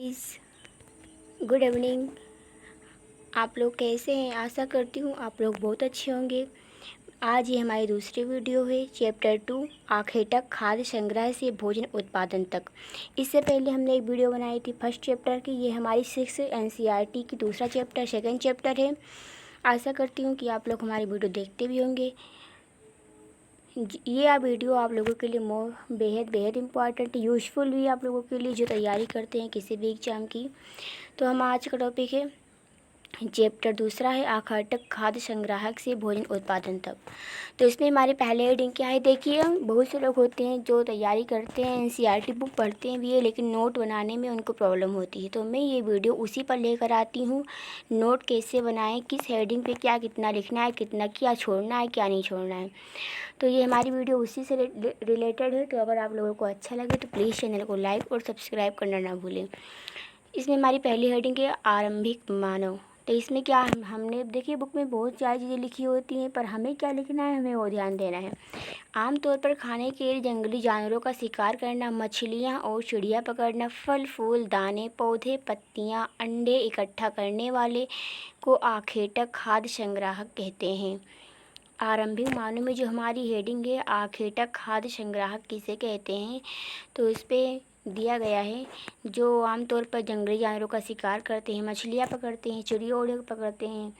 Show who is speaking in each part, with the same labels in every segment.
Speaker 1: Guys, good evening. आप लोग कैसे हैं? आशा करती हूँ आप लोग बहुत अच्छे होंगे। आज ये हमारी दूसरी वीडियो है, चैप्टर 2 आखेटक खाद्य संग्रह से भोजन उत्पादन तक। इससे पहले हमने एक वीडियो बनाई थी फर्स्ट चैप्टर की। ये हमारी 6 NCERT की दूसरा चैप्टर, सेकंड चैप्टर है। आशा करती हूँ कि आप लोग हमारी वीडियो देखते भी होंगे। ये वीडियो आप लोगों के लिए बेहद बेहद इम्पॉर्टेंट, यूज़फुल भी आप लोगों के लिए जो तैयारी करते हैं किसी भी एग्ज़ाम की। तो हम आज का टॉपिक है, चैप्टर दूसरा है आखेटक खाद्य संग्राहक से भोजन उत्पादन तक। तो इसमें हमारे पहले हेडिंग क्या है देखिए। बहुत से लोग होते हैं जो तैयारी करते हैं, NCERT बुक पढ़ते हैं भी है, लेकिन नोट बनाने में उनको प्रॉब्लम होती है। तो मैं ये वीडियो उसी पर लेकर आती हूँ, नोट कैसे बनाएं, किस हेडिंग पे क्या कितना लिखना है, कितना क्या छोड़ना है, क्या नहीं छोड़ना है। तो ये हमारी वीडियो उसी से रिलेटेड है। तो अगर आप लोगों को अच्छा लगे तो प्लीज़ चैनल को लाइक और सब्सक्राइब करना ना भूलें। इसमें हमारी पहली हेडिंग है आरंभिक मानव। तो इसमें क्या हमने देखिए, बुक में बहुत सारी चीज़ें लिखी होती हैं, पर हमें क्या लिखना है, हमें वो ध्यान देना है। आमतौर पर खाने के लिए जंगली जानवरों का शिकार करना, मछलियाँ और चिड़िया पकड़ना, फल फूल, दाने, पौधे, पत्तियाँ, अंडे इकट्ठा करने वाले को आखेटक खाद्य संग्राहक कहते हैं। आरंभिक मानव में जो हमारी हेडिंग है, आखेटक खाद्य संग्राहक किसे कहते हैं, तो इस पर दिया गया है जो आमतौर पर जंगली जानवरों का शिकार करते हैं, मछलियाँ पकड़ते हैं, चिड़िया उड़िया पकड़ते हैं,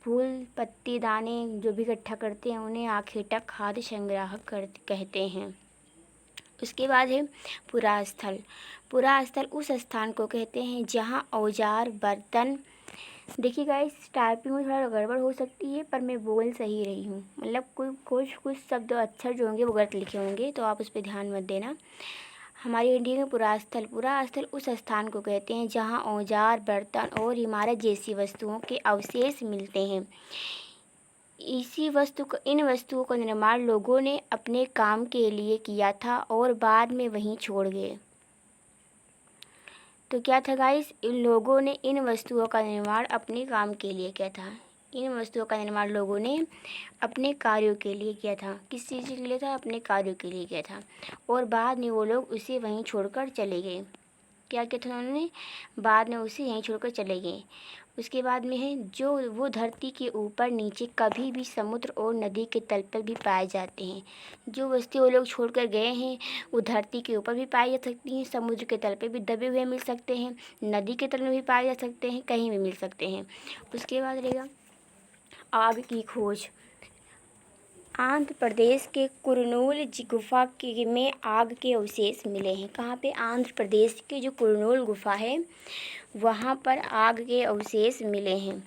Speaker 1: फूल पत्ती दाने जो भी इकट्ठा करते हैं, उन्हें आखेटक खाद्य संग्राहक कहते हैं। उसके बाद है पुरास्थल। पुरास्थल उस स्थान को कहते हैं जहाँ औजार बर्तन, देखिए गाइस, टाइपिंग में थोड़ा गड़बड़ हो सकती है, पर मैं बोल सही रही हूँ। मतलब कुछ शब्द अक्षर जो होंगे वो गलत लिखे होंगे, तो आप उस पर ध्यान मत देना। हमारी इंडिया में पुरास्थल, पुरास्थल उस स्थान को कहते हैं जहाँ औजार बर्तन और इमारत जैसी वस्तुओं के अवशेष मिलते हैं। इन वस्तुओं का निर्माण लोगों ने अपने काम के लिए किया था और बाद में वहीं छोड़ गए। तो क्या था गाइस, इन लोगों ने इन वस्तुओं का निर्माण अपने काम के लिए किया था। इन वस्तुओं का निर्माण लोगों ने अपने कार्यों के लिए किया था। किस चीज़ के लिए था? अपने कार्यों के लिए किया था, और बाद में वो लोग उसे वहीं छोड़कर चले गए। क्या किया था उन्होंने? बाद में उसे यहीं छोड़कर चले गए। उसके बाद में है जो वो धरती के ऊपर नीचे कभी भी समुद्र और नदी के तल पर भी पाए जाते हैं। जो वस्तु वो लोग छोड़कर गए हैं वो धरती के ऊपर भी पाई जा सकती हैं, समुद्र के तल पे भी दबे हुए मिल सकते हैं, नदी के तल में भी पाए जा सकते हैं, कहीं भी मिल सकते हैं। उसके बाद रहेगा आग की खोज। आंध्र प्रदेश के कुरनूल गुफा में आग के अवशेष मिले हैं। कहाँ पे? आंध्र प्रदेश के जो कुरनूल गुफा है वहाँ पर आग के अवशेष मिले हैं।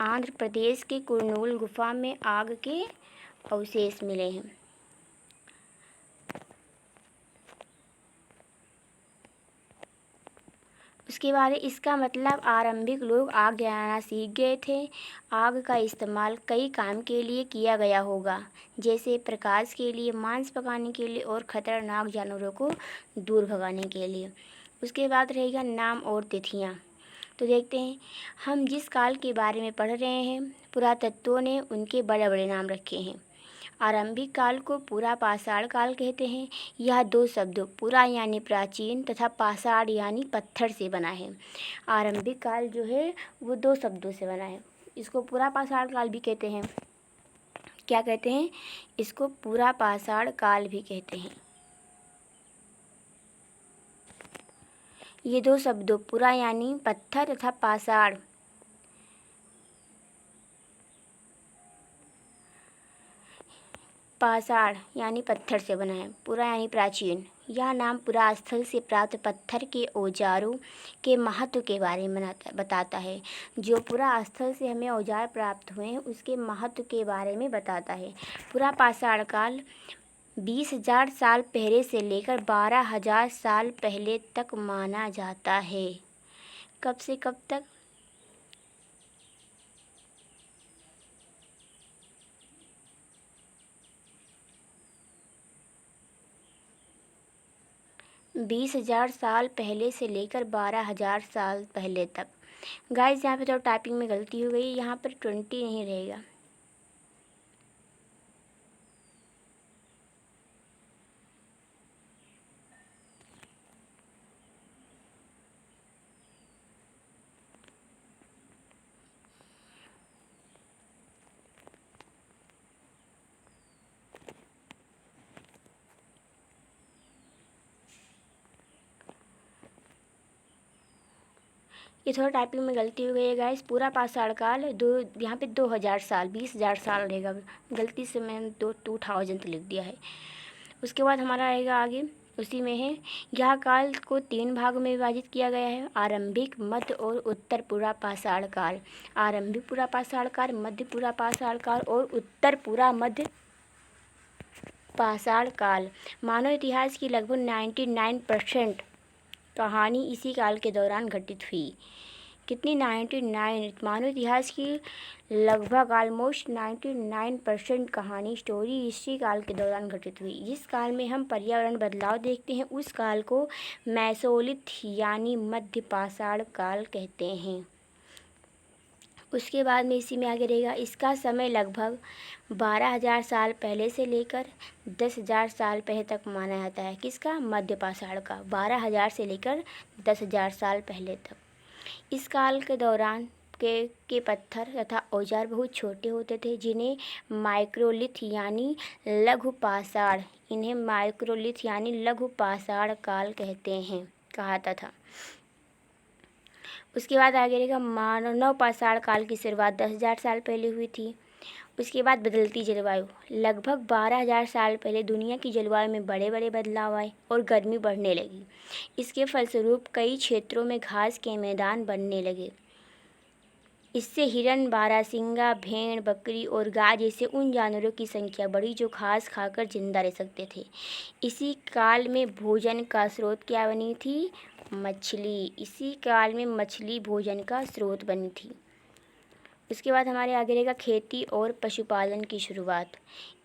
Speaker 1: आंध्र प्रदेश के कुरनूल गुफा में आग के अवशेष मिले हैं। उसके बाद इसका मतलब आरंभिक लोग आग जलाना सीख गए थे। आग का इस्तेमाल कई काम के लिए किया गया होगा, जैसे प्रकाश के लिए, मांस पकाने के लिए और ख़तरनाक जानवरों को दूर भगाने के लिए। उसके बाद रहेगा नाम और तिथियाँ। तो देखते हैं, हम जिस काल के बारे में पढ़ रहे हैं, पुरातत्वों ने उनके बड़े बड़े नाम रखे हैं। आरंभिक काल को पुरा पाषाण काल कहते हैं। यह दो शब्दों पुरा यानी प्राचीन तथा पाषाण यानी पत्थर से बना है। आरंभिक काल जो है वो दो शब्दों से बना है। इसको पुरा पाषाण काल भी कहते हैं। क्या कहते हैं? इसको पुरा पाषाण काल भी कहते हैं। ये दो शब्दों पुरा यानी पत्थर तथा पाषाण पाषाण यानी पत्थर से बना है। पुरा यानी प्राचीन। यह नाम पुरास्थल से प्राप्त पत्थर के औजारों के महत्व के बारे में बताता है। जो पुरास्थल से हमें औजार प्राप्त हुए हैं उसके महत्व के बारे में बताता है। पुरा पाषाण काल 20,000 साल पहले से लेकर 12,000 साल पहले तक माना जाता है। कब से कब तक? 20,000 साल पहले से लेकर 12,000 साल पहले तक। गाइस, यहाँ पे तो टाइपिंग में गलती हो गई, यहाँ पर 20 नहीं रहेगा। ये थोड़ा टाइपिंग में गलती हो गई है गाइस। पूरा पाषाण काल दो, यहाँ पे 2000 साल, 20,000 साल रहेगा, गलती से मैंने 2000 लिख दिया है। उसके बाद हमारा रहेगा आगे, उसी में है, यह काल को 3 भाग में विभाजित किया गया है, आरंभिक, मध्य और उत्तर पूरा पाषाण काल। आरंभिक पूरा पाषाण काल, मध्य पूरा पाषाण काल और उत्तर पूरा मध्य पाषाण काल। मानव इतिहास की लगभग 99% कहानी इसी काल के दौरान घटित हुई। कितनी? 99। मानव इतिहास की लगभग ऑलमोस्ट 99% कहानी, स्टोरी इसी काल के दौरान घटित हुई। जिस काल में हम पर्यावरण बदलाव देखते हैं उस काल को मेसोलिथ यानी मध्य पाषाण काल कहते हैं। उसके बाद में इसी में आगे रहेगा, इसका समय लगभग 12,000 साल पहले से लेकर 10,000 साल पहले तक माना जाता है। किसका? मध्य पाषाण का। 12,000 से लेकर 10,000 साल पहले तक। इस काल के दौरान के पत्थर तथा औजार बहुत छोटे होते थे, जिन्हें माइक्रोलिथ यानी लघु पाषाण, इन्हें माइक्रोलिथ यानी लघु पाषाण काल कहते हैं, कहा था। उसके बाद आगे रहेगा, मानव पाषाण काल की शुरुआत 10,000 साल पहले हुई थी। उसके बाद बदलती जलवायु, लगभग 12,000 साल पहले दुनिया की जलवायु में बड़े बड़े बदलाव आए और गर्मी बढ़ने लगी। इसके फलस्वरूप कई क्षेत्रों में घास के मैदान बनने लगे। इससे हिरन, बारहसिंगा, भेड़, बकरी और गाय जैसे उन जानवरों की संख्या बढ़ी जो घास खाकर जिंदा रह सकते थे। इसी काल में भोजन का स्रोत क्या बनी थी? मछली। इसी काल में मछली भोजन का स्रोत बनी थी। उसके बाद हमारे आगे रहेगा खेती और पशुपालन की शुरुआत।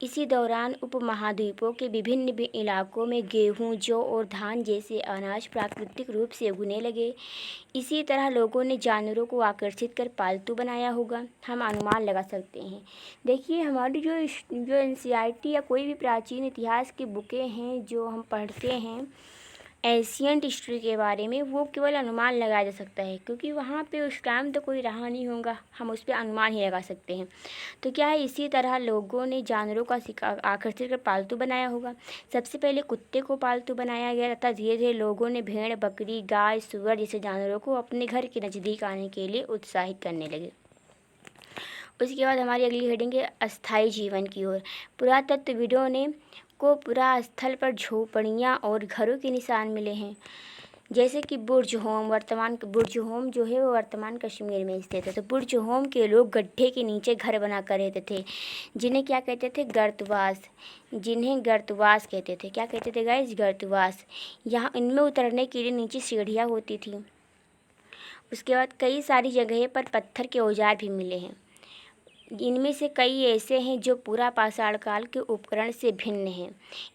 Speaker 1: इसी दौरान उपमहाद्वीपों के विभिन्न इलाकों में गेहूं, जौ और धान जैसे अनाज प्राकृतिक रूप से उगने लगे। इसी तरह लोगों ने जानवरों को आकर्षित कर पालतू बनाया होगा, हम अनुमान लगा सकते हैं। देखिए, हमारी जो NCERT या कोई भी प्राचीन इतिहास की बुकें हैं जो हम पढ़ते हैं एशियंट हिस्ट्री के बारे में, वो केवल अनुमान लगाया जा सकता है, क्योंकि वहाँ पे उस टाइम तो कोई रहा नहीं होगा, हम उस पर अनुमान ही लगा सकते हैं। तो क्या है, इसी तरह लोगों ने जानवरों का आकर्षित कर पालतू बनाया होगा। सबसे पहले कुत्ते को पालतू बनाया गया तथा धीरे धीरे लोगों ने भेड़, बकरी, गाय, सुअर जैसे जानवरों को अपने घर के नज़दीक आने के लिए उत्साहित करने लगे। उसके बाद हमारी अगली हेडिंग है अस्थायी जीवन की ओर। पुरातत्वविदों ने को पूरा स्थल पर झोपड़ियाँ और घरों के निशान मिले हैं, जैसे कि बुर्ज होम। बुर्ज होम जो है वो वर्तमान कश्मीर में स्थित है। तो बुर्ज होम के लोग गड्ढे के नीचे घर बना कर रहते थे, जिन्हें क्या कहते थे? गर्तवास। जिन्हें गर्तवास कहते थे। क्या कहते थे गाइस? गर्तवास। यहाँ इनमें उतरने के लिए नीचे सीढ़ियाँ होती थी। उसके बाद कई सारी जगह पर पत्थर के औजार भी मिले हैं। इनमें से कई ऐसे हैं जो पूरा पाषाण काल के उपकरण से भिन्न हैं,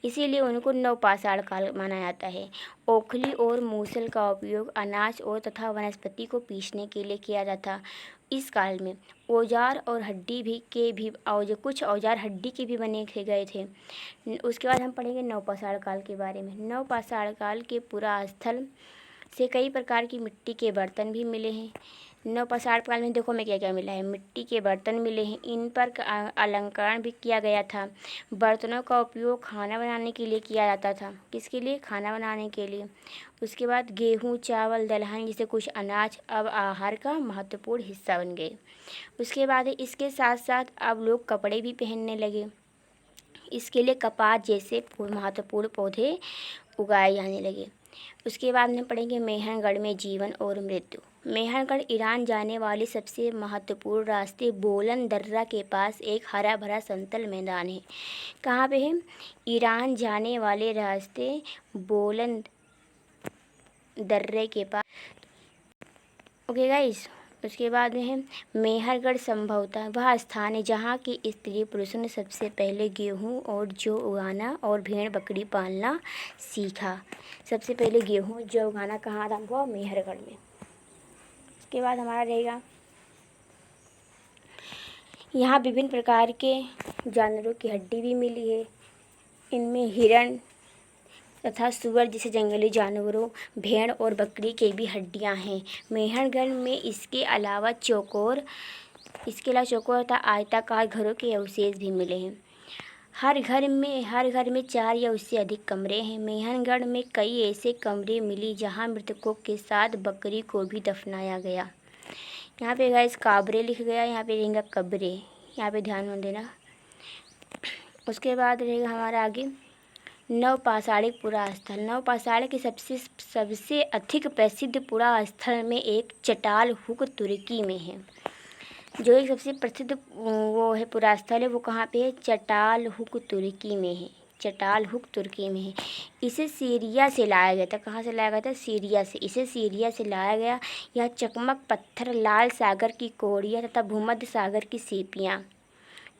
Speaker 1: इसीलिए उनको नवपाषाण काल माना जाता है। ओखली और मूसल का उपयोग अनाज और तथा वनस्पति को पीसने के लिए किया जाता। इस काल में औजार और कुछ औजार हड्डी के भी बने गए थे। उसके बाद हम पढ़ेंगे नवपाषाण काल के बारे में। नवपाषाण काल के पूरा स्थल से कई प्रकार की मिट्टी के बर्तन भी मिले हैं। नवपाषाण काल में देखो मैं क्या क्या मिला है। मिट्टी के बर्तन मिले हैं, इन पर अलंकरण भी किया गया था। बर्तनों का उपयोग खाना बनाने के लिए किया जाता था। किसके लिए? खाना बनाने के लिए। उसके बाद गेहूँ, चावल, दलहन जैसे कुछ अनाज अब आहार का महत्वपूर्ण हिस्सा बन गए। उसके बाद इसके साथ साथ अब लोग कपड़े भी पहनने लगे। इसके लिए कपास जैसे महत्वपूर्ण पौधे उगाए जाने लगे। उसके बाद में पढ़ेंगे मेहरगढ़ में जीवन और मृत्यु। मेहरगढ़ ईरान जाने वाले सबसे महत्वपूर्ण रास्ते बोलन दर्रा के पास एक हरा भरा समतल मैदान है। कहाँ पे है? ईरान जाने वाले रास्ते बोलन दर्रे के पास। ओके गाइस, उसके बाद में है मेहरगढ़ संभवतः वह स्थान है जहाँ के स्त्री पुरुषों ने सबसे पहले गेहूँ और जौ उगाना और भेड़ बकरी पालना सीखा। सबसे पहले गेहूँ जौ उगाना कहाँ था? वो मेहरगढ़ में। उसके बाद हमारा रहेगा, यहाँ विभिन्न प्रकार के जानवरों की हड्डी भी मिली है। इनमें हिरण तथा सुअर जैसे जंगली जानवरों, भेड़ और बकरी के भी हड्डियां हैं। मेहरगढ़ में इसके अलावा चौकोर तथा आयताकार घरों के अवशेष भी मिले हैं। हर घर में 4 या उससे अधिक कमरे हैं। मेहनगढ़ में कई ऐसे कमरे मिली जहां मृतकों के साथ बकरी को भी दफनाया गया। यहाँ पे गाइस काबरे लिख गया, यहाँ पे रहेगा कब्रे, यहाँ पे ध्यान देना। उसके बाद रहेगा हमारा आगे नवपाषाणिक पुरा स्थल। नवपाषाण के सबसे अधिक प्रसिद्ध पुरा स्थल में एक चटालहुक तुर्की में है। जो एक सबसे प्रसिद्ध वो है पुरा स्थल है, वो कहाँ पे है? चटालहुक तुर्की में है। चटालहुक तुर्की में है। इसे सीरिया से लाया गया था। कहाँ से लाया गया था? सीरिया से। इसे सीरिया से लाया गया। यह चकमक पत्थर, लाल सागर की कोड़ियाँ तथा भूमध्य सागर की सीपियाँ।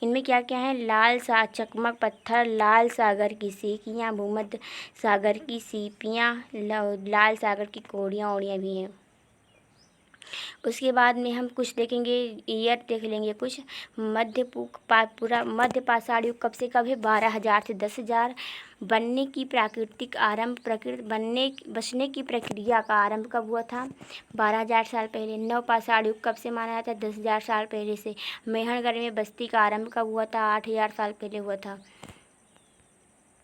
Speaker 1: इनमें क्या क्या है? चकमक पत्थर, लाल सागर की सीपियाँ, भूमध्य सागर की सीपियाँ, लाल सागर की कोड़ियाँ ओड़ियाँ भी हैं। उसके बाद में हम कुछ देखेंगे, ईयर देख लेंगे कुछ। मध्य पाषाण युग कब से कब है? 12,000 से 10,000। बसने की प्रक्रिया का आरंभ कब हुआ था? 12,000 साल पहले। नवपाषाण युग कब से माना जाता है? 10,000 साल पहले से। मेहनगढ़ में बस्ती का आरंभ कब हुआ था? 8,000 साल पहले हुआ था।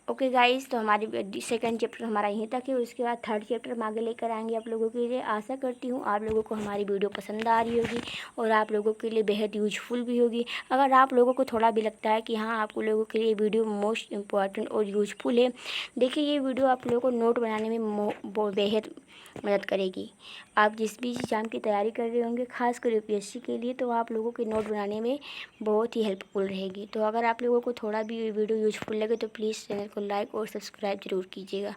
Speaker 1: ओके गाइस, तो हमारी सेकंड चैप्टर हमारा यहीं तक है। उसके बाद थर्ड चैप्टर हम आगे लेकर आएंगे आप लोगों के लिए। आशा करती हूँ आप लोगों को हमारी वीडियो पसंद आ रही होगी और आप लोगों के लिए बेहद यूजफुल भी होगी। अगर आप लोगों को थोड़ा भी लगता है कि हाँ आप लोगों के लिए वीडियो मोस्ट इम्पॉर्टेंट और यूजफुल है, देखिए ये वीडियो आप लोगों को नोट बनाने में बेहद मदद करेगी। आप जिस भी एग्ज़ाम की तैयारी कर रहे होंगे, खासकर यूपीएससी के लिए, तो आप लोगों के नोट बनाने में बहुत ही हेल्पफुल रहेगी। तो अगर आप लोगों को थोड़ा भी वीडियो यूजफुल लगे तो प्लीज़ चैनल को लाइक और सब्सक्राइब ज़रूर कीजिएगा।